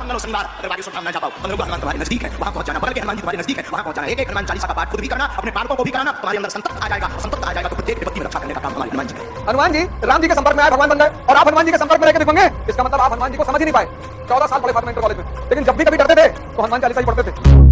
मंगल और शनिवार अगर बागेश्वर धाम ना जा पाओ, 15 हनुमान तुम्हारे नजदीक है, वहां पहुंच जाना। बगल के हनुमान जी तुम्हारे नजदीक है, वहां पहुंच जाना। एक हनुमान चालीसा का पाठ खुद भी करना, अपने पालकों को भी कराना। तुम्हारे अंदर संतप्त आ जाएगा तो प्रत्येक विपत्ति में रक्षा करने का काम हमारे हनुमान जी का। हनुमान जी राम जी के संपर्क में आए, भगवान बन गए, और आप हनुमान जी के संपर्क में रहकर दिखोगे। इसका मतलब आप हनुमान जी को समझ ही नहीं पाए। 14 साल पढ़े फातिमा इंटर कॉलेज में, लेकिन जब भी कभी डरते थे तो हनुमान चालीसा ही पढ़ते थे।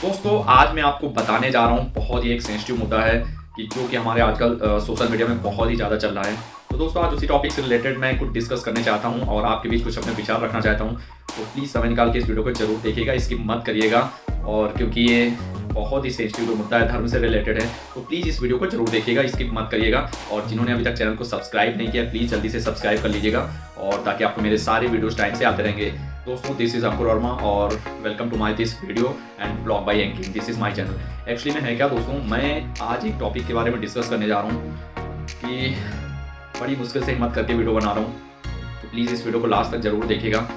दोस्तों आज मैं आपको बताने जा रहा हूँ बहुत ही एक सेंसिटिव मुद्दा है कि जो कि हमारे आजकल सोशल मीडिया में बहुत ही ज़्यादा चल रहा है। तो दोस्तों आज उसी टॉपिक से रिलेटेड मैं कुछ डिस्कस करने चाहता हूँ और आपके बीच कुछ अपने विचार रखना चाहता हूँ। तो प्लीज़ समय निकाल के इस वीडियो को जरूर देखिएगा, स्किप मत करिएगा। और क्योंकि ये बहुत ही सेंसिटिव मुद्दा है, धर्म से रिलेटेड है, तो प्लीज़ इस वीडियो को जरूर देखिएगा, स्किप मत करिएगा। और जिन्होंने अभी तक चैनल को सब्सक्राइब नहीं किया प्लीज़ जल्दी से सब्सक्राइब कर लीजिएगा, और ताकि आपको मेरे सारे वीडियोस टाइम से आते रहेंगे। दोस्तों दिस इज़ अंकुर वर्मा और welcome to my this video and blog by एंकिंग। This is my channel. Actually में है क्या दोस्तों, मैं आज एक टॉपिक के बारे में डिस्कस करने जा रहा हूँ कि बड़ी मुश्किल से हिम्मत करके वीडियो बना रहा हूँ, तो प्लीज़ इस वीडियो को लास्ट तक ज़रूर देखिएगा।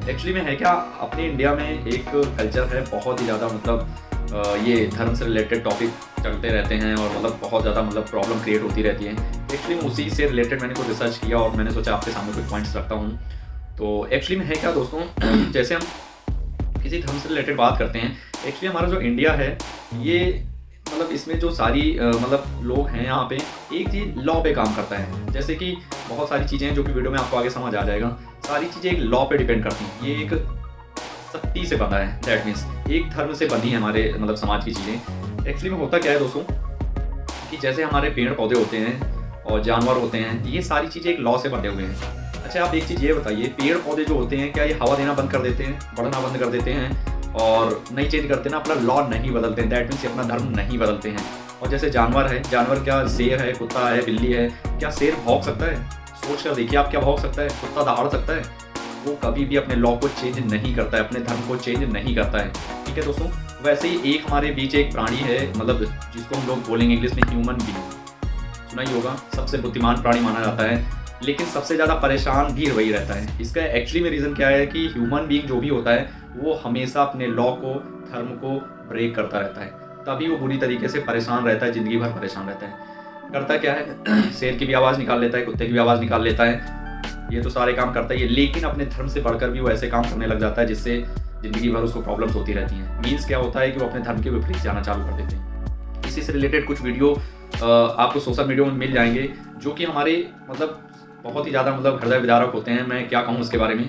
एक्चुअली में है क्या, अपने इंडिया में एक कल्चर है बहुत ही ज़्यादा, मतलब ये धर्म से रिलेटेड टॉपिक चलते रहते हैं और मतलब बहुत ज़्यादा मतलब प्रॉब्लम क्रिएट होती रहती है। एक्चुअली उसी से रिलेटेड मैंने कुछ रिसर्च किया और मैंने सोचा आपके सामने कुछ पॉइंट्स रखता हूँ। तो एक्चुअली में है क्या दोस्तों, जैसे हम किसी धर्म से रिलेटेड बात करते हैं, एक्चुअली हमारा जो इंडिया है ये मतलब इसमें जो सारी मतलब लोग हैं यहाँ पे एक चीज़ लॉ पे काम करता है। जैसे कि बहुत सारी चीज़ें हैं जो कि वीडियो में आपको आगे समझ आ जाएगा, सारी चीज़ें एक लॉ पे डिपेंड करती हैं। ये एक शक्ति से बंधा है, दैट मीन्स एक धर्म से बंधी है हमारे मतलब समाज की चीज़ें। एक्चुअली में होता क्या है दोस्तों कि जैसे हमारे पेड़ पौधे होते हैं और जानवर होते हैं, ये सारी चीज़ें एक लॉ से बंधे हुए हैं। अच्छा आप एक चीज़ ये बताइए, पेड़ पौधे जो होते हैं क्या ये हवा देना बंद कर देते हैं, बढ़ना बंद कर देते हैं और नहीं चेंज करते ना, अपना लॉ नहीं बदलते हैं, दैट मीन्स अपना धर्म नहीं बदलते हैं। और जैसे जानवर है, जानवर क्या शेर है, कुत्ता है, बिल्ली है, क्या शेर भौंक सकता है? सोच कर देखिए आप, क्या भौंक सकता है? कुत्ता दहाड़ सकता है? वो कभी भी अपने लॉ को चेंज नहीं करता है, अपने धर्म को चेंज नहीं करता है। ठीक है दोस्तों, वैसे ही एक हमारे बीच एक प्राणी है, मतलब जिसको हम लोग बोलेंगे इंग्लिश में ह्यूमन बीइंग, सुना ही होगा, सबसे बुद्धिमान प्राणी माना जाता है, लेकिन सबसे ज़्यादा परेशान भी वही रहता है। इसका एक्चुअली में रीज़न क्या है कि ह्यूमन बीइंग जो भी होता है वो हमेशा अपने लॉ को, धर्म को ब्रेक करता रहता है, तभी वो बुरी तरीके से परेशान रहता है, ज़िंदगी भर परेशान रहता है। करता क्या है, शेर की भी आवाज़ निकाल लेता है, कुत्ते की भी आवाज़ निकाल लेता है, ये तो सारे काम करता ही है, लेकिन अपने धर्म से बढ़कर भी वो ऐसे काम करने लग जाता है जिससे ज़िंदगी भर उसको प्रॉब्लम्स होती रहती हैं। मीन्स क्या होता है कि वो अपने धर्म के विपरीत जाना चालू कर देते हैं। इसी से रिलेटेड कुछ वीडियो आपको सोशल मीडिया में मिल जाएंगे जो कि हमारे मतलब बहुत ही ज़्यादा मतलब हृदय विदारक होते हैं। मैं क्या कहूँ उसके बारे में।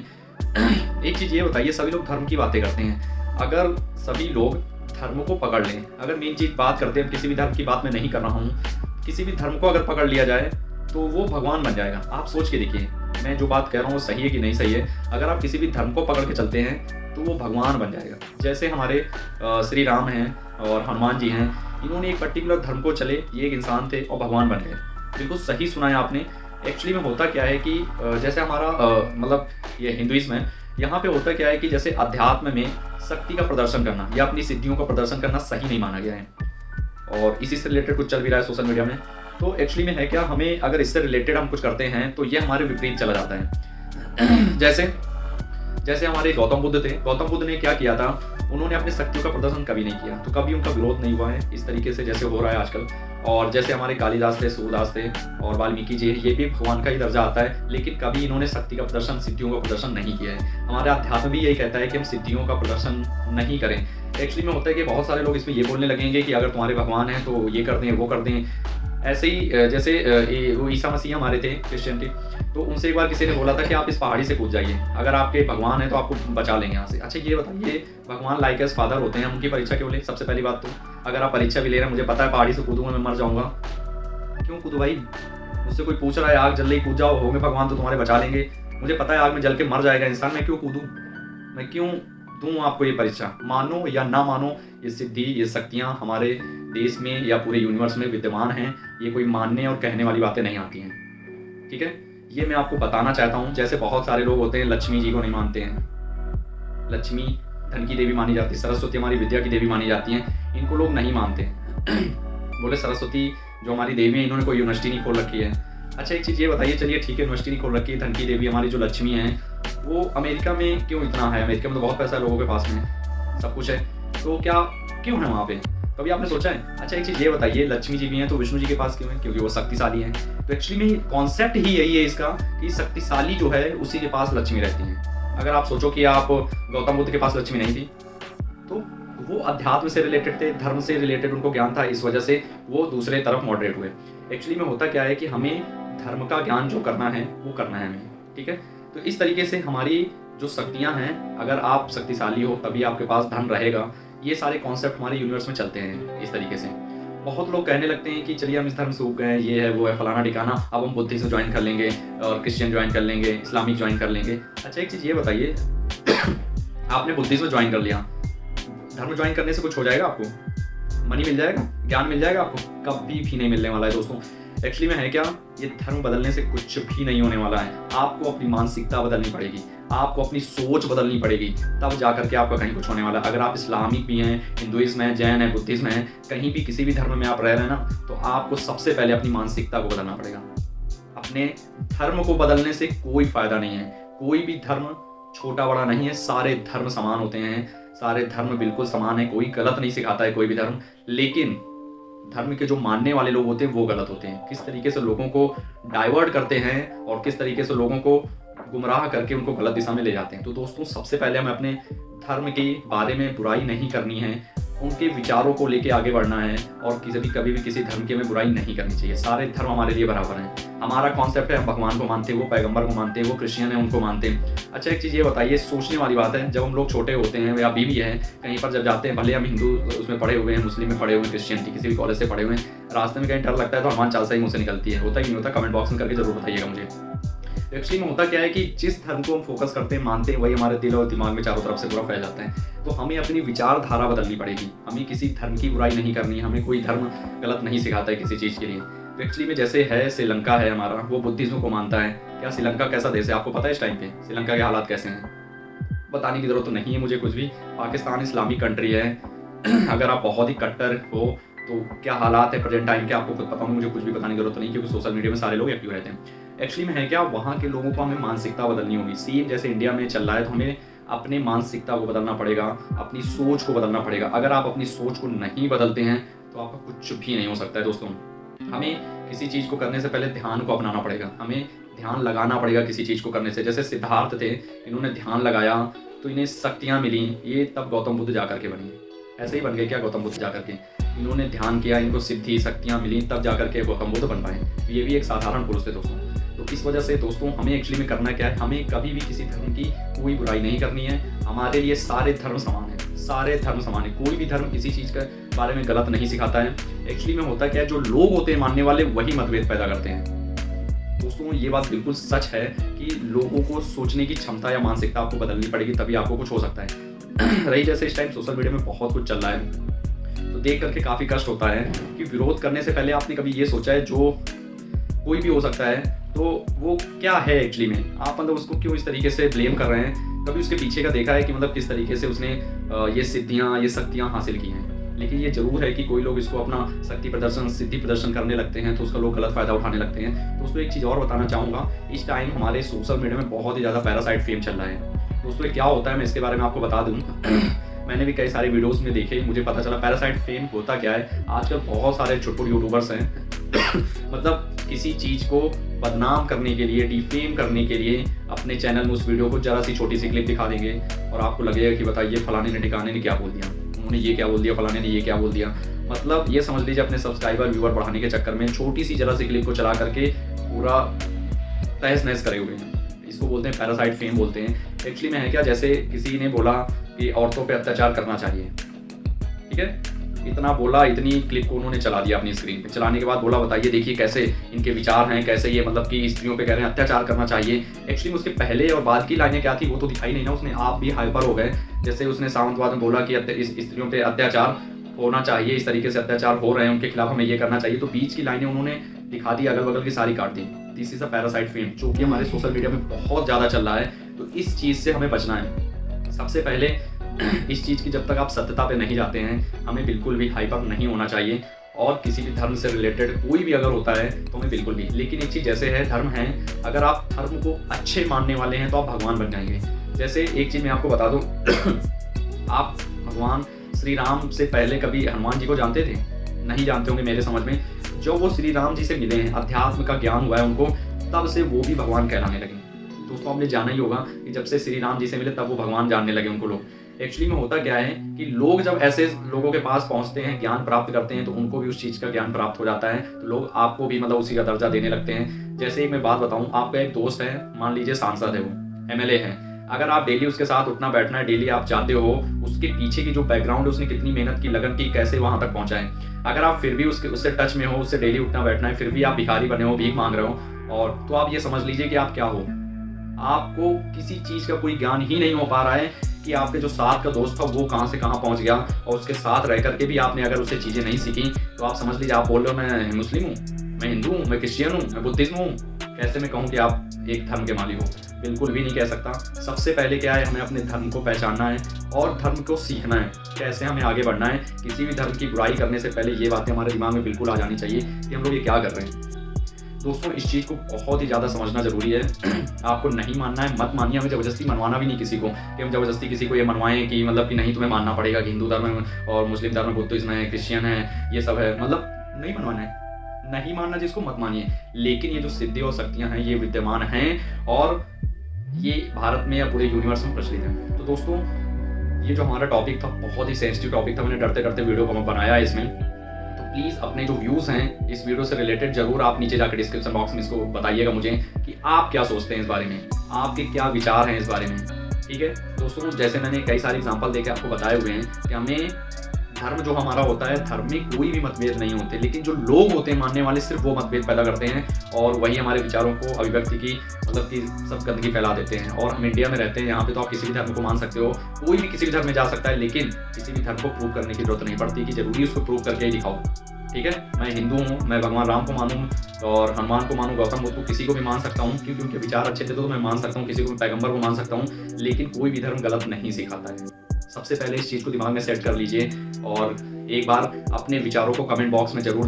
एक चीज़ ये बताइए, सभी लोग धर्म की बातें करते हैं, अगर सभी लोग धर्म को पकड़ लें, अगर मेन चीज़ बात करते हैं, किसी भी धर्म की बात मैं नहीं कर रहा हूँ, किसी भी धर्म को अगर पकड़ लिया जाए तो वो भगवान बन जाएगा। आप सोच के देखिए मैं जो बात कह रहा हूँ वो सही है कि नहीं सही है। अगर आप किसी भी धर्म को पकड़ के चलते हैं तो वो भगवान बन जाएगा। जैसे हमारे श्री राम हैं और हनुमान जी हैं, इन्होंने एक पर्टिकुलर धर्म को चले, ये एक इंसान थे और भगवान बन गए। बिल्कुल सही सुना है आपने। एक्चुअली में होता क्या है कि जैसे हमारा मतलब ये हिंदुइज्म है, यहाँ पे होता क्या है कि जैसे अध्यात्म में शक्ति का प्रदर्शन करना या अपनी सिद्धियों का प्रदर्शन करना सही नहीं माना गया है, और इसी से रिलेटेड कुछ चल भी रहा है सोशल मीडिया में। तो एक्चुअली में है क्या, हमें अगर इससे रिलेटेड हम कुछ करते हैं तो ये हमारे विपरीत चला जाता है। जैसे हमारे गौतम बुद्ध थे, गौतम बुद्ध ने क्या किया था, उन्होंने अपनी शक्तियों का प्रदर्शन कभी नहीं किया, तो कभी उनका विरोध नहीं हुआ है इस तरीके से जैसे हो रहा है आजकल। और जैसे हमारे कालिदास थे, सूरदास थे और वाल्मीकि जी, ये भी भगवान का ही दर्जा आता है, लेकिन कभी इन्होंने शक्ति का प्रदर्शन, सिद्धियों का प्रदर्शन नहीं किया है। हमारा अध्यात्म भी यही कहता है कि हम सिद्धियों का प्रदर्शन नहीं करें। एक्चुअली में होता है कि बहुत सारे लोग इसमें ये बोलने लगेंगे कि अगर तुम्हारे भगवान हैं तो ये कर दें, वो कर दें। ऐसे ही जैसे वो ईसा मसीह हमारे थे क्रिश्चियन के, तो उनसे एक बार किसी ने बोला था कि आप इस पहाड़ी से कूद जाइए, अगर आपके भगवान हैं तो आपको बचा लेंगे यहाँ से। अच्छा ये बताइए, भगवान लाइक एज फादर होते हैं, हम उनकी परीक्षा क्यों लें? सबसे पहली बात तो अगर आप परीक्षा भी ले रहे हैं, मुझे पता है पहाड़ी से कूदूंगा मैं मर जाऊँगा, क्यों कूदू भाई? मुझसे कोई पूछ रहा है आग जल रही कूद जाओ, होंगे भगवान तो तुम्हारे बचा लेंगे, मुझे पता है आग में जल के मर जाएगा इंसान, मैं क्यों कूदूँ? मैं क्यों दूँ आपको ये परीक्षा? मानो या ना मानो, ये सिद्धि, ये शक्तियाँ हमारे देश में या पूरे यूनिवर्स में विद्यमान हैं, ये कोई मानने और कहने वाली बातें नहीं आती हैं। ठीक है, ये मैं आपको बताना चाहता हूँ। जैसे बहुत सारे लोग होते हैं लक्ष्मी जी को नहीं मानते हैं, लक्ष्मी धन की देवी मानी जाती है, सरस्वती हमारी विद्या की देवी मानी जाती हैं, इनको लोग नहीं मानते बोले सरस्वती जो हमारी देवी है, इन्होंने कोई यूनिवर्सिटी नहीं खोल रखी है। अच्छा एक चीज़ ये बताइए, चलिए ठीक है यूनिवर्सिटी नहीं खोल रखी है, धन की देवी हमारी जो लक्ष्मी है वो अमेरिका में क्यों इतना है? अमेरिका में तो बहुत पैसा है लोगों के पास में, सब कुछ है, तो क्या क्यों है वहाँ पे? कभी आपने सोचा है? अच्छा एक चीज़ ये बताइए, लक्ष्मी जी भी हैं तो विष्णु जी के पास क्यों है? क्योंकि वो शक्तिशाली हैं। तो एक्चुअली में कॉन्सेप्ट ही यही है इसका कि शक्तिशाली जो है उसी के पास लक्ष्मी रहती है। अगर आप सोचो कि आप गौतम बुद्ध के पास लक्ष्मी नहीं थी, तो वो अध्यात्म से रिलेटेड थे, धर्म से रिलेटेड उनको ज्ञान था, इस वजह से वो दूसरे तरफ मॉडरेट हुए। एक्चुअली में होता क्या है कि हमें धर्म का ज्ञान जो करना है वो करना है हमें, ठीक है। तो इस तरीके से हमारी जो शक्तियाँ हैं, अगर आप शक्तिशाली हो तभी आपके पास धन रहेगा। ये सारे कॉन्सेप्ट हमारे यूनिवर्स में चलते हैं इस तरीके से। बहुत लोग कहने लगते हैं कि चलिए हम इस धर्म से उग गए, ये है वो है फलाना ठिकाना, अब हम बुद्धिज्म ज्वाइन कर लेंगे और क्रिश्चियन ज्वाइन कर लेंगे, इस्लामिक ज्वाइन कर लेंगे। अच्छा एक चीज़ ये बताइए आपने बुद्धिज्म ज्वाइन कर लिया, धर्म ज्वाइन करने से कुछ हो जाएगा आपको? मनी मिल जाएगा, ज्ञान मिल जाएगा आपको? कभी भी नहीं मिलने वाला है दोस्तों। एक्चुअली में है क्या, ये धर्म बदलने से कुछ भी नहीं होने वाला है। आपको अपनी मानसिकता बदलनी पड़ेगी, आपको अपनी सोच बदलनी पड़ेगी, तब जा करके आपका कहीं कुछ होने वाला है। अगर आप इस्लामिक भी हैं, हिंदुइज्म है, जैन है, बुद्धिज्म है, कहीं भी किसी भी धर्म में आप रह रहे हैं ना, तो आपको सबसे पहले अपनी मानसिकता को बदलना पड़ेगा। अपने धर्म को बदलने से कोई फायदा नहीं है। कोई भी धर्म छोटा बड़ा नहीं है, सारे धर्म समान होते हैं, सारे धर्म बिल्कुल समान है, कोई गलत नहीं सिखाता है कोई भी धर्म। लेकिन धर्म के जो मानने वाले लोग होते हैं वो गलत होते हैं। किस तरीके से लोगों को डाइवर्ट करते हैं और किस तरीके से लोगों को गुमराह करके उनको गलत दिशा में ले जाते हैं। तो दोस्तों सबसे पहले हमें अपने धर्म के बारे में बुराई नहीं करनी है, उनके विचारों को लेके आगे बढ़ना है और कभी भी किसी धर्म की हमें बुराई नहीं करनी चाहिए। सारे धर्म हमारे लिए बराबर हैं। हमारा कॉन्सेप्ट है, हम भगवान को मानते हैं, वो पैगंबर को मानते हैं, वो क्रिश्चियन है उनको मानते हैं। अच्छा एक चीज़ ये बताइए, सोचने वाली बात है, जब हम लोग छोटे होते हैं या अभी भी हैं, कहीं पर जब जाते हैं, भले हम हिंदू उसमें पढ़े हुए हैं, मुस्लिम में पढ़े हुए हैं, क्रिश्चियन किसी भी कॉलेज से पढ़े हुए हैं, रास्ते में कहीं डर लगता है तो हनुमान चालीसा ही मुँह से निकलती है। होता ही नहीं होता? कमेंट बॉक्स में करके जरूर बताइएगा मुझे। एक्चुअली में होता क्या है कि जिस धर्म को हम फोकस करते हैं, मानते हैं, वही हमारे दिल और दिमाग में चारों तरफ से पूरा फैल जाता है। तो हमें अपनी विचारधारा बदलनी पड़ेगी। हमें किसी धर्म की बुराई नहीं करनी है, हमें कोई धर्म गलत नहीं सिखाता है किसी चीज़ के लिए। तो एक्चुअली में जैसे है श्रीलंका है हमारा, वो बुद्धिज्म को मानता है। क्या श्रीलंका कैसा देश है आपको पता है? इस टाइम पे श्रीलंका के हालात कैसे हैं? बताने की जरूरत तो नहीं है मुझे कुछ भी। पाकिस्तान इस्लामिक कंट्री है। अगर आप बहुत ही कट्टर हो तो क्या हालात है प्रेजेंट टाइम के आपको खुद पता होंगे, मुझे कुछ भी बताने की जरूरत नहीं, क्योंकि सोशल मीडिया में सारे लोग एक्टिव रहते हैं। एक्चुअली में है क्या, वहाँ के लोगों को हमें मानसिकता बदलनी होगी। सेम जैसे इंडिया में चल रहा है, तो हमें अपने मानसिकता को बदलना पड़ेगा, अपनी सोच को बदलना पड़ेगा। अगर आप अपनी सोच को नहीं बदलते हैं तो आपका कुछ भी नहीं हो सकता है दोस्तों। हमें किसी चीज़ को करने से पहले ध्यान को अपनाना पड़ेगा, हमें ध्यान लगाना पड़ेगा किसी चीज़ को करने से। जैसे सिद्धार्थ थे, इन्होंने ध्यान लगाया तो इन्हें शक्तियाँ मिली, ये तब गौतम बुद्ध जा करके बनी। ऐसे ही बन गए क्या गौतम बुद्ध जा करके? इन्होंने ध्यान किया, इनको सिद्धि शक्तियाँ मिली, तब जा करके गौतम बुद्ध बन पाए। ये भी एक साधारण पुरुष थे दोस्तों। तो इस वजह से दोस्तों हमें एक्चुअली में करना क्या है, हमें कभी भी किसी धर्म की कोई बुराई नहीं करनी है। हमारे लिए सारे धर्म समान हैं, सारे धर्म समान है। कोई भी धर्म किसी चीज़ के बारे में गलत नहीं सिखाता है। एक्चुअली में होता क्या है, जो लोग होते हैं मानने वाले, वही मतभेद पैदा करते हैं दोस्तों। ये बात बिल्कुल सच है कि लोगों को सोचने की क्षमता या मानसिकता आपको बदलनी पड़ेगी, तभी आपको कुछ हो सकता है। रही जैसे इस टाइम सोशल मीडिया में बहुत कुछ चल रहा है, तो देख करके काफ़ी कष्ट होता है कि विरोध करने से पहले आपने कभी ये सोचा है जो कोई भी हो सकता है तो वो क्या है एक्चुअली में, आप मतलब उसको क्यों इस तरीके से ब्लेम कर रहे हैं? कभी उसके पीछे का देखा है कि मतलब किस तरीके से उसने ये सिद्धियाँ, ये शक्तियाँ हासिल की हैं? लेकिन ये जरूर है कि कोई लोग इसको अपना शक्ति प्रदर्शन, सिद्धि प्रदर्शन करने लगते हैं, तो उसका लोग गलत फायदा उठाने लगते हैं। दोस्तों एक चीज़ और बताना चाहूँगा, इस टाइम हमारे सोशल मीडिया में बहुत ही ज़्यादा पैरासाइट फेम चल रहा है दोस्तों। क्या होता है मैं इसके बारे में आपको बता दूँ। मैंने भी कई सारे वीडियोस में देखे, मुझे पता चला पैरासाइट फेम होता क्या है। आजकल बहुत सारे छोटे यूट्यूबर्स हैं मतलब किसी चीज़ को बदनाम करने के लिए, डिफेम करने के लिए अपने चैनल में उस वीडियो को जरा सी छोटी सी क्लिप दिखा देंगे और आपको लगेगा कि बताइए फलाने ने ठिकाने ने क्या बोल दिया, उन्होंने ये क्या बोल दिया, फलाने ने ये क्या बोल दिया। मतलब ये समझ लीजिए अपने सब्सक्राइबर व्यूअर बढ़ाने के चक्कर में छोटी सी जरा सी क्लिप को चला करके पूरा तहस नहस करे हुए हैं। इसको बोलते हैं पैरासाइट फेम बोलते हैं। एक्चुअली में है क्या, जैसे किसी ने बोला कि औरतों पे अत्याचार करना चाहिए, ठीक है, इतना बोला, इतनी क्लिप को उन्होंने चला दिया अपनी स्क्रीन पे। चलाने के बाद बोला बताइए देखिए कैसे इनके विचार हैं, कैसे ये मतलब कि स्त्रियों पे कह रहे हैं अत्याचार करना चाहिए। एक्चुअली उसके पहले और बाद की लाइनें क्या थी वो तो दिखाई नहीं ना उसने, आप भी हाइपर हो गए। जैसे उसने सावंतवाद में बोला कि इस स्त्रियों पे अत्याचार होना चाहिए, इस तरीके से अत्याचार हो रहे हैं, उनके खिलाफ हमें ये करना चाहिए। तो बीच की लाइनें उन्होंने दिखा दी, अगल बगल की सारी काट दी। This is a parasite fame जो कि हमारे सोशल मीडिया में बहुत ज़्यादा चल रहा है। तो इस चीज़ से हमें बचना है। सबसे पहले इस चीज़ की जब तक आप सत्यता पे नहीं जाते हैं, हमें बिल्कुल भी हाइपर नहीं होना चाहिए। और किसी भी धर्म से रिलेटेड कोई भी अगर होता है तो हमें बिल्कुल भी, लेकिन एक चीज़ जैसे है धर्म है, अगर आप धर्म को अच्छे मानने वाले हैं तो आप भगवान बन जाएंगे। जैसे एक चीज़ मैं आपको बता दूँ आप भगवान श्री राम से पहले कभी हनुमान जी को जानते थे? नहीं जानते होंगे मेरे समझ में। जब वो श्री राम जी से मिले हैं, अध्यात्म का ज्ञान हुआ है उनको, तब से वो भी भगवान कहलाने लगे। दोस्तों आपने जाना ही होगा कि जब से श्री राम जी से मिले तब वो भगवान जानने लगे उनको लोग। एक्चुअली में होता क्या है कि लोग जब ऐसे लोगों के पास पहुंचते हैं, ज्ञान प्राप्त करते हैं, तो उनको भी उस चीज़ का ज्ञान प्राप्त हो जाता है, तो लोग आपको भी मतलब उसी का दर्जा देने लगते हैं। जैसे एक मैं बात बताऊं, आपका एक दोस्त है, मान लीजिए सांसद है, वो एमएलए है, अगर आप डेली उसके साथ उठना बैठना है, डेली आप जाते हो, उसके पीछे की जो बैकग्राउंड है, उसने कितनी मेहनत की, लगन की, कैसे वहां तक पहुंचा है, अगर आप फिर भी उससे टच में हो, उससे डेली उठना बैठना है, फिर भी आप भिखारी बने हो, भीख मांग रहे हो, और तो आप ये समझ लीजिए कि आप क्या हो। आपको किसी चीज का कोई ज्ञान ही नहीं हो पा रहा है कि आपके जो साथ का दोस्त था वो कहाँ से कहाँ पहुंच गया, और उसके साथ रह करके भी आपने अगर उससे चीजें नहीं सीखी, तो आप समझ लीजिए आप बोल रहे हो मैं मुस्लिम हूँ, मैं हिंदू हूँ, मैं क्रिश्चियन हूँ, मैं बुद्धिज्म हूँ। कैसे मैं कहूँ कि आप एक धर्म के मालिक हो? बिल्कुल भी नहीं कह सकता। सबसे पहले क्या है, हमें अपने धर्म को पहचानना है और धर्म को सीखना है, कैसे हमें आगे बढ़ना है। किसी भी धर्म की बुराई करने से पहले ये बातें हमारे दिमाग में बिल्कुल आ जानी चाहिए कि हम लोग ये क्या कर रहे हैं। दोस्तों इस चीज़ को बहुत ही ज़्यादा समझना जरूरी है। आपको नहीं मानना है, मत मानिए। हमें ज़बरदस्ती मनवाना भी नहीं किसी को, कि हम ज़बरदस्ती किसी को ये मनवाएं कि मतलब कि नहीं तुम्हें मानना पड़ेगा कि हिंदू धर्म और मुस्लिम धर्म, बुद्धिज्म है, क्रिश्चियन है, ये सब है, मतलब नहीं मनवाना है। नहीं मानना जिसको मत मानिए, लेकिन ये जो सिद्धि और शक्तियाँ हैं ये विद्यमान हैं और ये भारत में या पूरे यूनिवर्स में प्रचलित है। तो दोस्तों ये जो हमारा टॉपिक था बहुत ही सेंसिटिव टॉपिक था, मैंने डरते डरते वीडियो को बनाया है इसमें। तो प्लीज़ अपने जो व्यूज़ हैं इस वीडियो से रिलेटेड जरूर आप नीचे जाकर डिस्क्रिप्शन बॉक्स में इसको बताइएगा मुझे कि आप क्या सोचते हैं इस बारे में, आपके क्या विचार हैं इस बारे में। ठीक है दोस्तों, जैसे मैंने कई सारे एग्जाम्पल देके आपको बताए हुए हैं कि हमें धर्म जो हमारा होता है, धर्म में कोई भी मतभेद नहीं होते, लेकिन जो लोग होते हैं मानने वाले सिर्फ वो मतभेद पैदा करते हैं और वही हमारे विचारों को अभिव्यक्ति की मतलब कि सब गंदगी फैला देते हैं। और हम इंडिया में रहते हैं, यहाँ पे तो आप किसी भी धर्म को मान सकते हो, कोई भी किसी भी धर्म में जा सकता है, लेकिन किसी भी धर्म को प्रूव करने की जरूरत नहीं पड़ती कि जरूरी उसको प्रूव करके ही दिखाओ। ठीक है, मैं हिंदू हूँ, मैं भगवान राम को मानूँ और हनुमान को मानूँ, गौतम बुद्ध को, किसी को भी मान सकता हूँ क्योंकि उनके विचार अच्छे थे तो मैं मान सकता हूँ, किसी को मैं पैगंबर को मान सकता हूँ, लेकिन कोई भी धर्म गलत नहीं सिखाता है। सबसे पहले इस चीज़ को दिमाग में सेट कर लीजिए और एक बार अपने विचारों को कमेंट बॉक्स में जरूर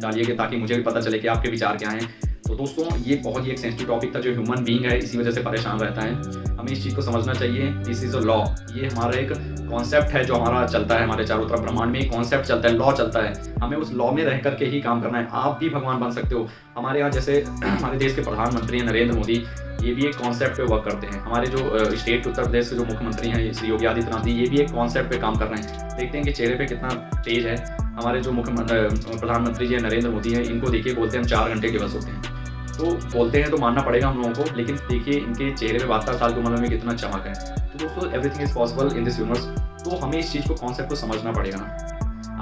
डालिएगा ताकि मुझे भी पता चले कि आपके विचार क्या हैं। तो दोस्तों ये बहुत ही एक सेंसिटिव टॉपिक था, जो ह्यूमन बीइंग है इसी वजह से परेशान रहता है। हमें इस चीज़ को समझना चाहिए, दिस इज़ अ लॉ। ये हमारा एक कॉन्सेप्ट है जो हमारा चलता है, हमारे चारों तरफ ब्रह्मांड में एक कॉन्सेप्ट चलता है, लॉ चलता है। हमें उस लॉ में रह करके ही काम करना है। आप भी भगवान बन सकते हो। हमारे यहाँ जैसे हमारे देश के प्रधानमंत्री हैं नरेंद्र मोदी, ये भी एक कॉन्सेप्ट पे वर्क करते हैं। हमारे जो स्टेट उत्तर प्रदेश के जो मुख्यमंत्री हैं श्री योगी आदित्यनाथ जी, ये भी एक कॉन्सेप्ट पे काम कर रहे हैं। देखते हैं कि चेहरे पे कितना तेज है। हमारे जो प्रधानमंत्री जी नरेंद्र मोदी हैं, इनको देखिए बोलते हैं हम 4 घंटे के बस होते हैं, तो बोलते हैं तो मानना पड़ेगा हम लोगों को, लेकिन देखिए इनके चेहरे पे 72 साल की उम्र में कितना चमक है। तो दोस्तों everything is possible in this universe. तो हमें इस चीज़ को कॉन्सेप्ट को समझना पड़ेगा ना।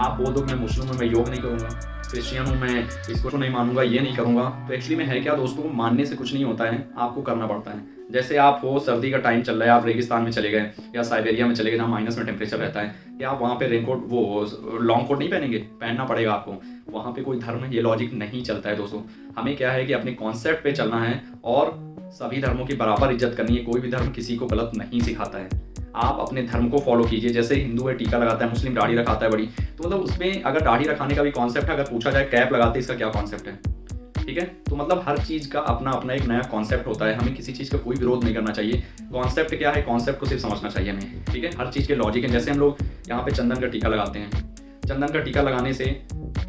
आप बोल दो मैं मुस्लिम हूँ, मैं योग नहीं करूँगा, क्रिश्चियन हूँ, मैं इसको नहीं मानूंगा, ये नहीं करूँगा, तो एक्चुअली में है क्या दोस्तों, मानने से कुछ नहीं होता है, आपको करना पड़ता है। जैसे आप हो, सर्दी का टाइम चल रहा है, आप रेगिस्तान में चले गए या साइबेरिया में चले गए जहाँ माइनस में टेम्परेचर रहता है, कि आप वहाँ पे रेनकोट वो लॉन्ग कोट नहीं पहनेंगे, पहनना पड़ेगा आपको। वहाँ पे कोई धर्म ये लॉजिक नहीं चलता है दोस्तों। हमें क्या है कि अपने कॉन्सेप्ट पे चलना है और सभी धर्मों की बराबर इज्जत करनी है। कोई भी धर्म किसी को गलत नहीं सिखाता है। आप अपने धर्म को फॉलो कीजिए। जैसे हिंदू है टीका लगाता है, मुस्लिम दाढ़ी रखाता है बड़ी, तो मतलब उसमें अगर दाढ़ी रखाने का भी कॉन्सेप्ट है, अगर पूछा जाए कैप लगाते इसका क्या कॉन्सेप्ट है, ठीक है। तो मतलब हर चीज़ का अपना अपना एक नया कॉन्सेप्ट होता है। हमें किसी चीज़ का कोई विरोध नहीं करना चाहिए। कॉन्सेप्ट क्या है, कॉन्सेप्ट को सिर्फ समझना चाहिए हमें, ठीक है। हर चीज़ के लॉजिक है। जैसे हम लोग यहाँ पे चंदन का टीका लगाते हैं, चंदन का टीका लगाने से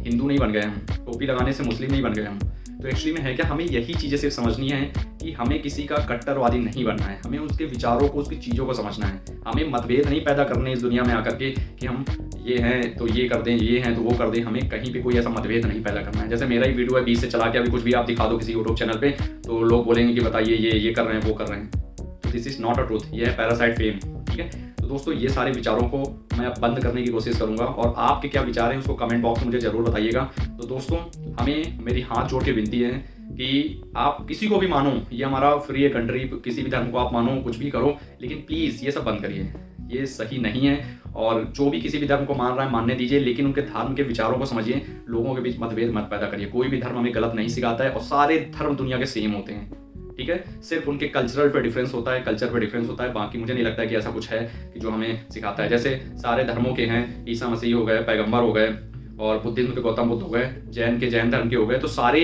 हिंदू नहीं बन गए हम, टोपी लगाने से मुस्लिम नहीं बन गए हम। तो एक्चुअली में है क्या, हमें यही चीज़ें सिर्फ समझनी है कि हमें किसी का कट्टरवादी नहीं बनना है। हमें उसके विचारों को, उसकी चीज़ों को समझना है। हमें मतभेद नहीं पैदा करने इस दुनिया में आकर के कि हम ये हैं तो ये कर दें, ये हैं तो वो कर दें। हमें कहीं भी कोई ऐसा मतभेद नहीं पैदा करना है। जैसे मेरा ही वीडियो है 20 से चला के अभी कुछ भी आप दिखा दो किसी यूट्यूब चैनल पे, तो लोग बोलेंगे कि बताइए ये कर रहे हैं, वो कर रहे हैं। तो this is not a truth, ये है पैरासाइट फेम, ठीक है। तो दोस्तों ये सारे विचारों को मैं अब बंद करने की कोशिश करूंगा और आपके क्या विचार हैं उसको कमेंट बॉक्स में मुझे ज़रूर बताइएगा। तो दोस्तों हमें मेरी हाथ जोड़ के विनती है कि आप किसी को भी मानो, ये हमारा फ्री है कंट्री, किसी भी धर्म को आप मानो, कुछ भी करो, लेकिन प्लीज़ ये सब बंद करिए, ये सही नहीं है। और जो भी किसी भी धर्म को मान रहा है मानने दीजिए, लेकिन उनके धर्म के विचारों को समझिए। लोगों के बीच मतभेद मत पैदा करिए। कोई भी धर्म हमें गलत नहीं सिखाता है और सारे धर्म दुनिया के सेम होते हैं, ठीक है। सिर्फ उनके कल्चरल पे डिफरेंस होता है, कल्चर पे डिफरेंस होता है। बाकी मुझे नहीं लगता है कि ऐसा कुछ है कि जो हमें सिखाता है। जैसे सारे धर्मों के हैं, ईसा मसीह हो गए, पैगंबर हो गए, और बुद्धिज्म के गौतम बुद्ध हो गए, जैन के जैन धर्म के हो गए, तो सारे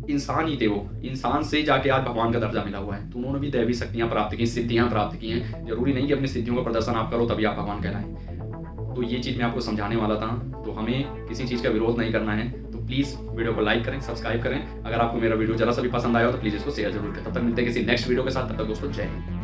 इंसान ही थे। वो इंसान से जाके आज भगवान का दर्जा मिला हुआ है। तो उन्होंने भी दैवी शक्तियाँ प्राप्त की, सिद्धियाँ प्राप्त की हैं। जरूरी नहीं कि अपनी सिद्धियों का प्रदर्शन आप करो तभी आप भगवान कहलाएं। तो ये चीज़ मैं आपको समझाने वाला था। तो हमें किसी चीज़ का विरोध नहीं करना है, तो प्लीज़ वीडियो को लाइक करें, सब्सक्राइब करें। अगर आपको मेरा वीडियो जरा सा भी पसंद आया हो तो प्लीज़ इसको शेयर जरूर करें। तब तक मिलते हैं किसी नेक्स्ट वीडियो के साथ। तब तक दोस्तों जय हिंद।